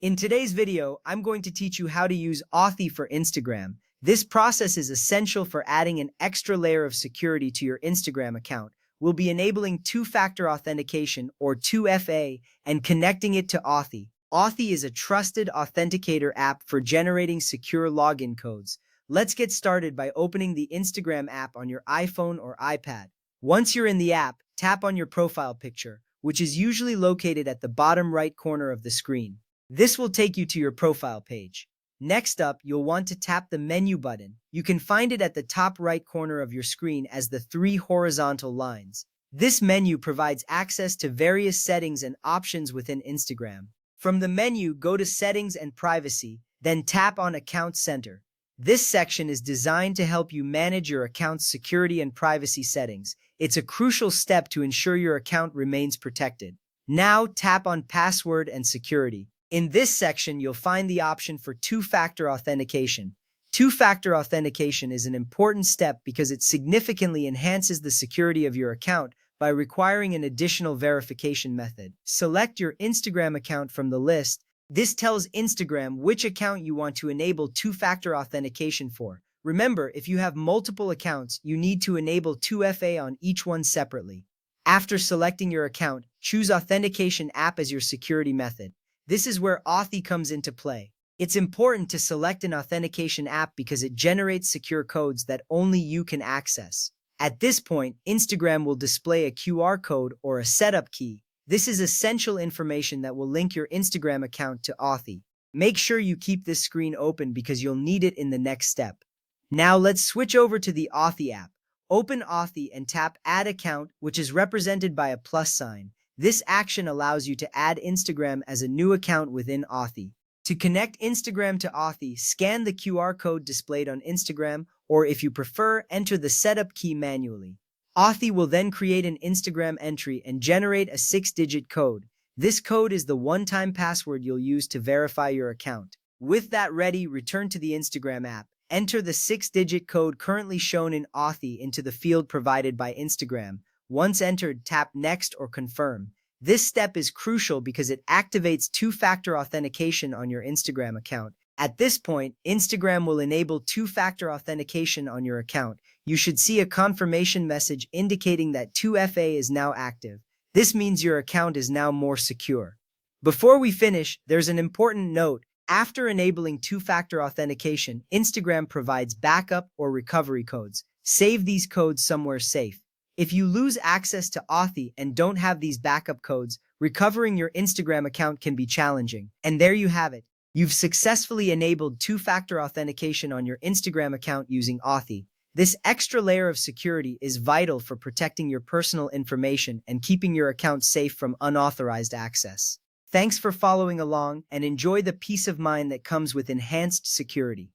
In today's video, I'm going to teach you how to use Authy for Instagram. This process is essential for adding an extra layer of security to your Instagram account. We'll be enabling two-factor authentication, or 2FA, and connecting it to Authy. Authy is a trusted authenticator app for generating secure login codes. Let's get started by opening the Instagram app on your iPhone or iPad. Once you're in the app, tap on your profile picture, which is usually located at the bottom right corner of the screen. This will take you to your profile page. Next up, you'll want to tap the menu button. You can find it at the top right corner of your screen as the three horizontal lines. This menu provides access to various settings and options within Instagram. From the menu, go to Settings and Privacy, then tap on Account Center. This section is designed to help you manage your account's security and privacy settings. It's a crucial step to ensure your account remains protected. Now tap on Password and Security. In this section, you'll find the option for two-factor authentication. Two-factor authentication is an important step because it significantly enhances the security of your account by requiring an additional verification method. Select your Instagram account from the list. This tells Instagram which account you want to enable two-factor authentication for. Remember, if you have multiple accounts, you need to enable 2FA on each one separately. After selecting your account, choose Authentication App as your security method. This is where Authy comes into play. It's important to select an authentication app because it generates secure codes that only you can access. At this point, Instagram will display a QR code or a setup key. This is essential information that will link your Instagram account to Authy. Make sure you keep this screen open because you'll need it in the next step. Now let's switch over to the Authy app. Open Authy and tap Add Account, which is represented by a plus sign. This action allows you to add Instagram as a new account within Authy. To connect Instagram to Authy, scan the QR code displayed on Instagram, or if you prefer, enter the setup key manually. Authy will then create an Instagram entry and generate a 6-digit code. This code is the one-time password you'll use to verify your account. With that ready, return to the Instagram app. Enter the 6-digit code currently shown in Authy into the field provided by Instagram. Once entered, tap Next or Confirm. This step is crucial because it activates two-factor authentication on your Instagram account. At this point, Instagram will enable two-factor authentication on your account. You should see a confirmation message indicating that 2FA is now active. This means your account is now more secure. Before we finish, there's an important note. After enabling two-factor authentication, Instagram provides backup or recovery codes. Save these codes somewhere safe. If you lose access to Authy and don't have these backup codes, recovering your Instagram account can be challenging. And there you have it. You've successfully enabled two-factor authentication on your Instagram account using Authy. This extra layer of security is vital for protecting your personal information and keeping your account safe from unauthorized access. Thanks for following along and enjoy the peace of mind that comes with enhanced security.